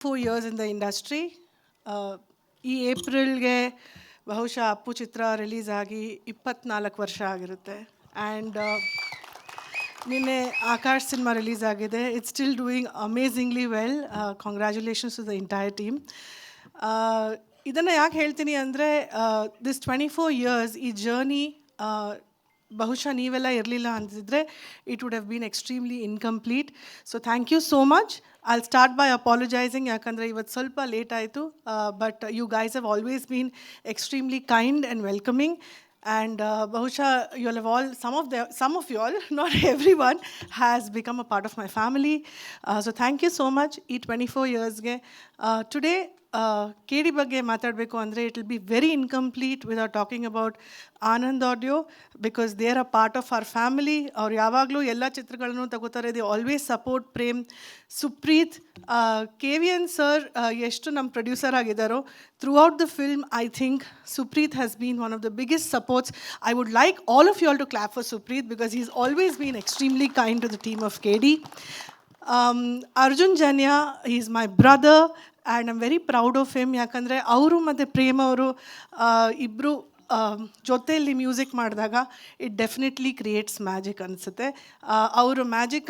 4 years in the industry. ಈ ಏಪ್ರಿಲ್ಗೆ ಬಹುಶಃ ಅಪ್ಪು ಚಿತ್ರ release ಆಗಿ 24 ವರ್ಷ ಆಗಿರುತ್ತೆ. ಆ್ಯಂಡ್ ನಿನ್ನೆ ಆಕಾಶ್ ಸಿನಿಮಾ ರಿಲೀಸ್ ಆಗಿದೆ. It's still doing amazingly well. Congratulations to the entire team. ಇದನ್ನು ಯಾಕೆ ಹೇಳ್ತೀನಿ ಅಂದರೆ ದಿಸ್ 24 years ಈ ಜರ್ನಿ ಬಹುಶಃ ನೀವೆಲ್ಲ ಇರಲಿಲ್ಲ ಅಂತಿದ್ರೆ it would have been extremely incomplete. So thank you so much. I'll start by apologizing ಯಾಕಂದರೆ ಇವತ್ತು ಸ್ವಲ್ಪ ಲೇಟ್ ಆಯಿತು. But you guys have always been extremely kind and welcoming. And ಬಹುಶಃ you all have all, some of you all, not everyone, has become a part of my family. So thank you so much. ಈ 24 yearsಗೆ today KD ಬಗ್ಗೆ ಮಾತಾಡಬೇಕು ಅಂದರೆ it will be very incomplete without talking about Anand audio, because they are a part of our family. ಅವ್ರು ಯಾವಾಗಲೂ ಎಲ್ಲ ಚಿತ್ರಗಳನ್ನು ತಗೋತಾರೆ. They always support Prem. Supreet, KVN sir ಎಷ್ಟು ನಮ್ಮ ಪ್ರೊಡ್ಯೂಸರ್ ಆಗಿದ್ದಾರೋ through the film, I think Supreet has been one of the biggest supports. I would like all of you all to clap for Supreet because he's always been extremely kind to the team of KD. Arjun Janya, he's my brother and I'm very proud of him. ಯಾಕಂದರೆ ಅವರು ಮತ್ತು ಪ್ರೇಮ್ ಅವರು ಇಬ್ಬರು ಜೊತೆಯಲ್ಲಿ music ಮಾಡಿದಾಗ it definitely creates magic ಅನಿಸುತ್ತೆ. ಅವರು magic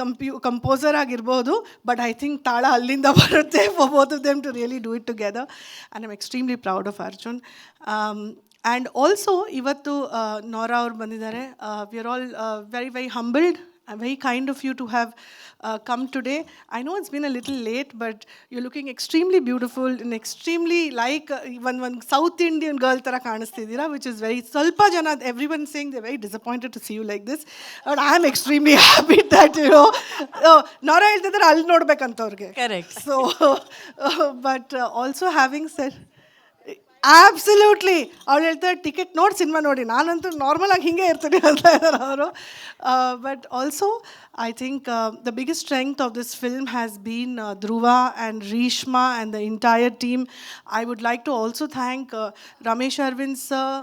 composer ಆಗಿರ್ಬೋದು, ಬಟ್ ಐ ಥಿಂಕ್ ತಾಳ ಅಲ್ಲಿಂದ ಬರುತ್ತೆ for both of them to really do it together. And I'm extremely proud of Arjun. And also ಇವತ್ತು ನೋರಾ ಅವ್ರು ಬಂದಿದ್ದಾರೆ. We are all very very humbled. Very kind of you to have come today. I know it's been a little late, but you're looking extremely beautiful and extremely like one South Indian girl tara kaanistidira, which is very salpa jana, everyone saying they're very disappointed to see you like this, but I am extremely happy that Nora heltidare alli nodbekanತ ಅವ್ರಿಗೆ. Correct. So but also having said absolutely ಅವ್ಳು ಹೇಳ್ತಾರೆ ticket ನೋಡಿ cinema ನೋಡಿ, ನಾನಂತೂ ನಾರ್ಮಲಾಗಿ ಹಿಂಗೆ ಇರ್ತೀನಿ ಅಂತ ಇದ್ದಾರೆ ಅವರು. But also I think the biggest strength of this film has been Dhruva and Reeshma and the entire team. I would like to also thank Ramesh Aravind sir,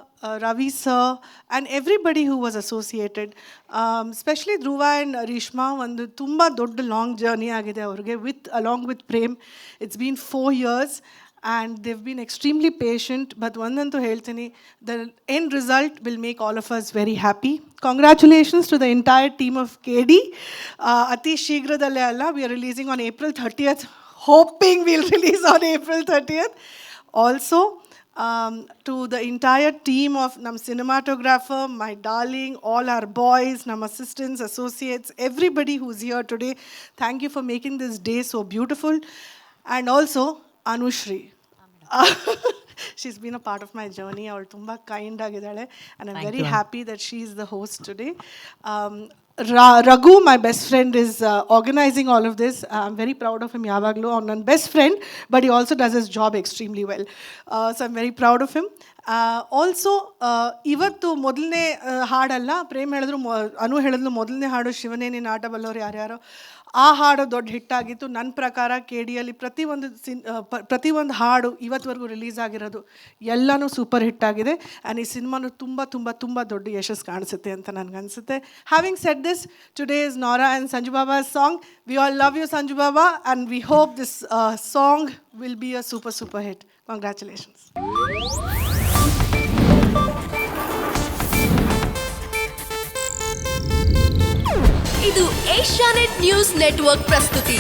Ravi sir, and everybody who was associated. Especially Dhruva and Reeshma ಒಂದು ತುಂಬ ದೊಡ್ಡ long journey ಆಗಿದೆ ಅವ್ರಿಗೆ along with Prem. It's been 4 years. And they've been extremely patient. But ಒಂದಂತೂ ಹೇಳ್ತೀನಿ, the end result will make all of us very happy. Congratulations to the entire team of KD. ಅತಿ ಶೀಘ್ರದಲ್ಲೇ ಅಲ್ಲ, we are releasing on April 30th. Hoping we'll release on April 30th. Also, to the entire team of ನಮ್ಮ cinematographer, my darling, all our boys, ನಮ್ಮ assistants, associates, everybody who's here today, thank you for making this day so beautiful. And also, Anushri. She's been a part of my journey. ಅವಳು ತುಂಬ kind ಆಗಿದ್ದಾಳೆ and I'm very happy that she is the host today. Raghu, my best friend, is organizing all of this. I'm very proud of him. ಯಾವಾಗಲೂ ಅವ್ನು ನನ್ನ best friend, but he also does his job extremely well. So I'm very proud of him. Also ಇವತ್ತು ಮೊದಲನೇ ಹಾಡಲ್ಲ, ಪ್ರೇಮ್ ಹೇಳಿದ್ರು, ಅನು ಹೇಳಿದ್ರು ಮೊದಲನೇ ಹಾಡು ಶಿವನೇ ನೀನು ಆಟ ಬಲ್ಲೋರು ಯಾರ್ಯಾರೋ, ಆ ಹಾಡು ದೊಡ್ಡ ಹಿಟ್ಟಾಗಿತ್ತು. ನನ್ನ ಪ್ರಕಾರ KDಯಲ್ಲಿ ಪ್ರತಿಯೊಂದು ಹಾಡು ಇವತ್ತುವರೆಗೂ ರಿಲೀಸ್ ಆಗಿರೋದು ಎಲ್ಲನೂ ಸೂಪರ್ ಹಿಟ್ಟಾಗಿದೆ. ಆ್ಯಂಡ್ ಈ ಸಿನಿಮಾನು ತುಂಬ ತುಂಬ ತುಂಬ ದೊಡ್ಡ ಯಶಸ್ಸು ಕಾಣಿಸುತ್ತೆ ಅಂತ ನನಗನ್ಸುತ್ತೆ. Having shed this, today is Nora and Sanju Baba's song. We all love you, Sanju Baba, and we hope this song will be a super hit. Congratulations. ಇದು ಏಷ್ಯಾನೆಟ್ ನ್ಯೂಸ್ ನೆಟ್ವರ್ಕ್ ಪ್ರಸ್ತುತಿ.